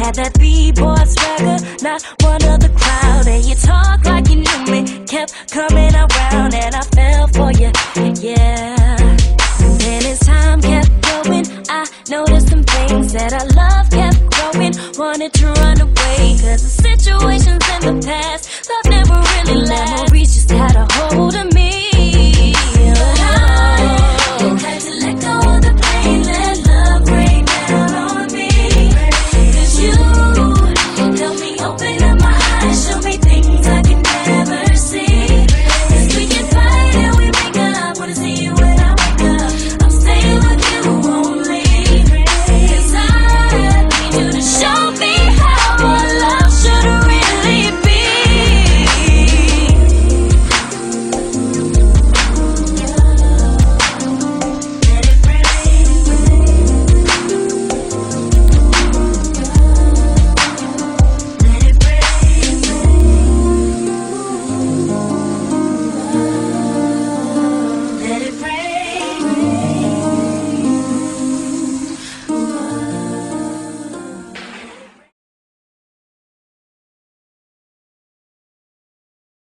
had that B-boy swagger, not one of the crowd. And you talk like you knew me, kept coming around, and I fell for you, yeah. And as time kept going, I noticed some things that our love kept growing. Wanted to run away, cause the situations in the past, love never really lasts. Memories just had a hold of me.